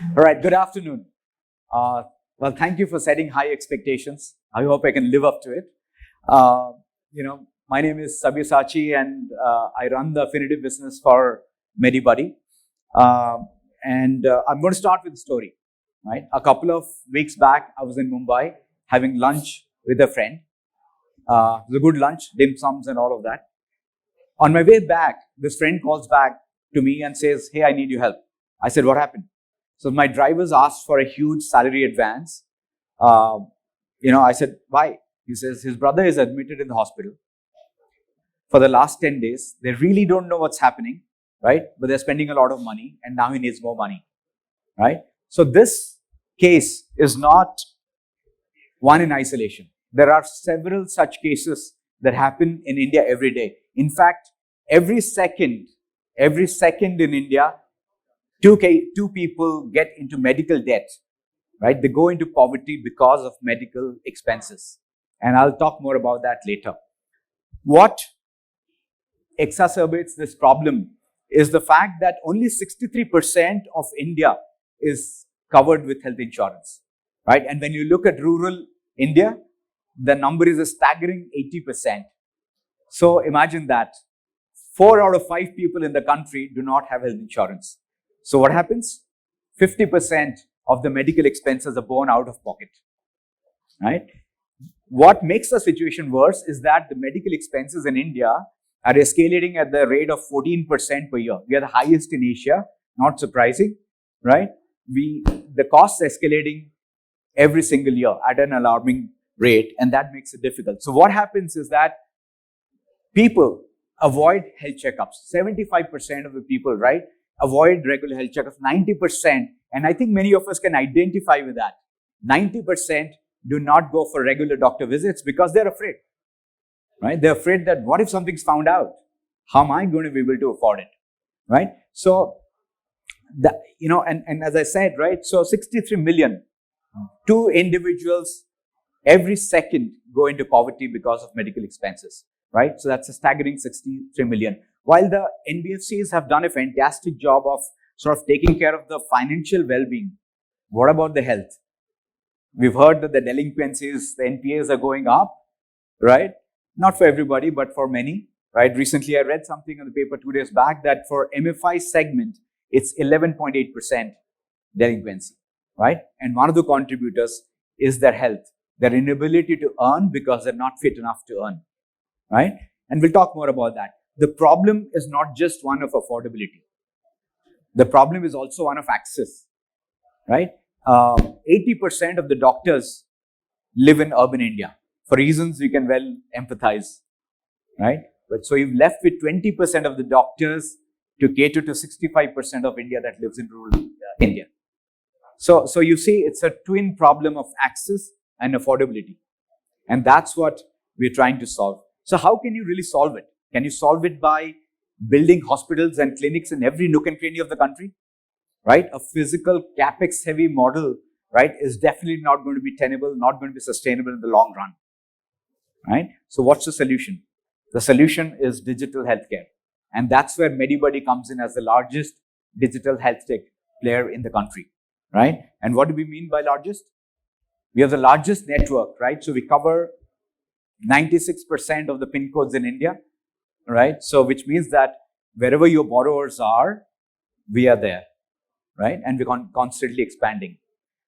All right, good afternoon. Well, thank you for setting high expectations. I hope I can live up to it. Uh, my name is Sabyasachi and I run the Affinity Business for MediBuddy. I'm going to start with a story. Right, a couple of weeks back, I was in Mumbai having lunch with a friend. It was a good lunch, dim sums and all of that. On my way back, this friend calls back to me and says, "Hey, I need your help." I said, "What happened?" So my drivers asked for a huge salary advance. I said, "Why?" He says his brother is admitted in the hospital for the last 10 days. They really don't know what's happening, right? But they're spending a lot of money and now he needs more money, right? So this case is not one in isolation. There are several such cases that happen in India every day. In fact, every second in India, two people get into medical debt, right? They go into poverty because of medical expenses. And I'll talk more about that later. What exacerbates this problem is the fact that only 63% of India is covered with health insurance, right? And when you look at rural India, the number is a staggering 80%. So imagine that 4 out of 5 people in the country do not have health insurance. So what happens? 50% of the medical expenses are borne out of pocket, right? What makes the situation worse is that the medical expenses in India are escalating at the rate of 14% per year. We are the highest in Asia, not surprising, right? The costs escalating every single year at an alarming rate, and that makes it difficult. So what happens is that people avoid health checkups. 75% of the people, right, avoid regular health checkups. 90%, and I think many of us can identify with that. 90% do not go for regular doctor visits because they're afraid, right? They're afraid that what if something's found out? How am I going to be able to afford it, right? So, and as I said, right, so 63 million, 2 individuals every second go into poverty because of medical expenses, right? So that's a staggering 63 million. While the NBFCs have done a fantastic job of sort of taking care of the financial well-being, what about the health? We've heard that the delinquencies, the NPAs are going up, right? Not for everybody, but for many, right? Recently, I read something in the paper 2 days back that for MFI segment, it's 11.8% delinquency, right? And one of the contributors is their health, their inability to earn because they're not fit enough to earn, right? And we'll talk more about that. The problem is not just one of affordability. The problem is also one of access, right? 80% of the doctors live in urban India for reasons we can well empathize, right? But so you've left with 20% of the doctors to cater to 65% of India that lives in rural India. So you see, it's a twin problem of access and affordability. And that's what we're trying to solve. So how can you really solve it? Can you solve it by building hospitals and clinics in every nook and cranny of the country? Right? A physical capex heavy model, right, is definitely not going to be tenable, not going to be sustainable in the long run. Right? So what's the solution? The solution is digital healthcare. And that's where MediBuddy comes in as the largest digital health tech player in the country. Right? And what do we mean by largest? We have the largest network, right? So we cover 96% of the pin codes in India, right? So which means that wherever your borrowers are, we are there, right? And we're constantly expanding.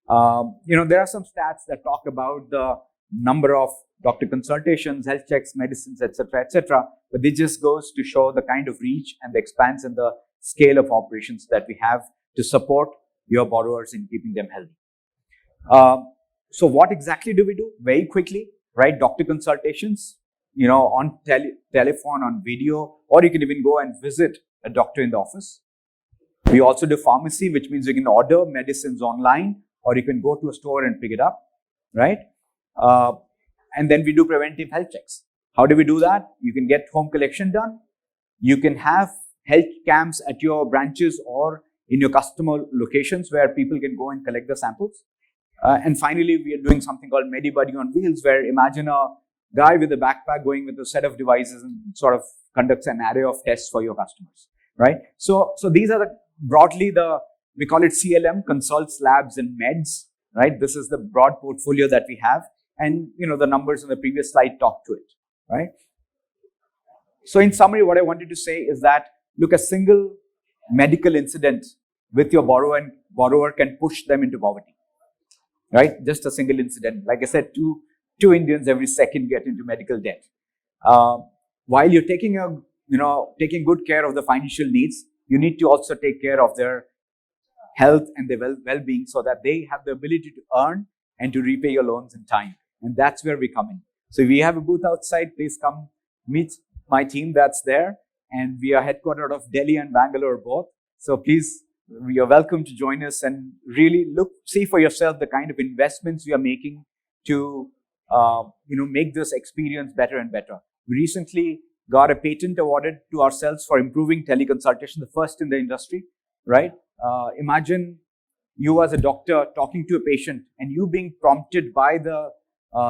There are some stats that talk about the number of doctor consultations, health checks, medicines, etc., but this just goes to show the kind of reach and the expanse and the scale of operations that we have to support your borrowers in keeping them healthy. So what exactly do we do? Very quickly, right? Doctor consultations, on telephone, on video, or you can even go and visit a doctor in the office. We also do pharmacy, which means you can order medicines online, or you can go to a store and pick it up, right? And then we do preventive health checks. How do we do that? You can get home collection done. You can have health camps at your branches or in your customer locations where people can go and collect the samples. And finally, we are doing something called MediBuddy on wheels, where imagine a guy with a backpack going with a set of devices and sort of conducts an array of tests for your customers, right? So these are broadly the We call it CLM, Consults, Labs, and Meds, right? This is the broad portfolio that we have. And, the numbers on the previous slide talk to it, right? So in summary, what I wanted to say is that, look, a single medical incident with your borrower can push them into poverty, right? Just a single incident. Like I said, two Indians every second get into medical debt. While you're taking good care of the financial needs, you need to also take care of their health and their well-being so that they have the ability to earn and to repay your loans in time. And that's where we come in. So we have a booth outside. Please come meet my team that's there. And we are headquartered of Delhi and Bangalore both. So please, you're welcome to join us and really see for yourself the kind of investments we are making to make this experience better and better. We recently got a patent awarded to ourselves for improving teleconsultation, the first in the industry, right? Imagine you as a doctor talking to a patient and you being prompted by the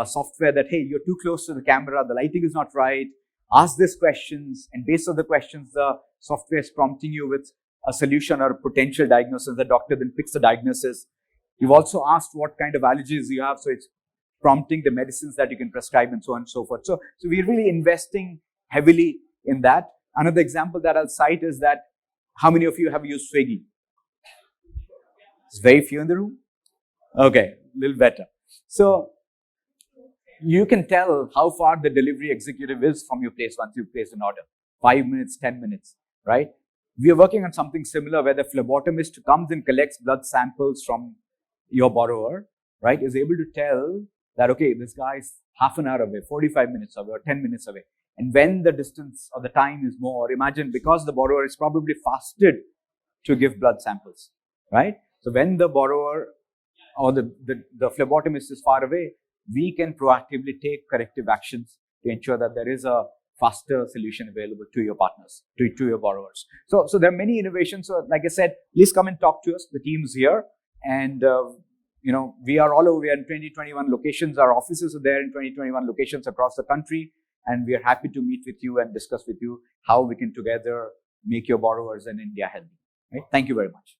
software that, hey, you're too close to the camera, the lighting is not right, ask these questions, and based on the questions, the software is prompting you with a solution or a potential diagnosis. The doctor then picks the diagnosis. You've also asked what kind of allergies you have, so it's prompting the medicines that you can prescribe and so on and so forth. So we're really investing heavily in that. Another example that I'll cite is that, how many of you have used Swiggy? It's very few in the room. Okay, a little better. So you can tell how far the delivery executive is from your place once you've placed an order. 5 minutes, 10 minutes, right? We are working on something similar where the phlebotomist comes and collects blood samples from your borrower, right, is able to tell that, okay, this guy is half an hour away, 45 minutes away, or 10 minutes away. And when the distance or the time is more, imagine, because the borrower is probably fasted to give blood samples, right? So when the borrower or the phlebotomist is far away, we can proactively take corrective actions to ensure that there is a faster solution available to your partners, to your borrowers. So there are many innovations. So like I said, please come and talk to us. The team's here. And, we are all over. We are in 2021 locations. Our offices are there in 2021 locations across the country. And we are happy to meet with you and discuss with you how we can together make your borrowers in India healthy. Right? Thank you very much.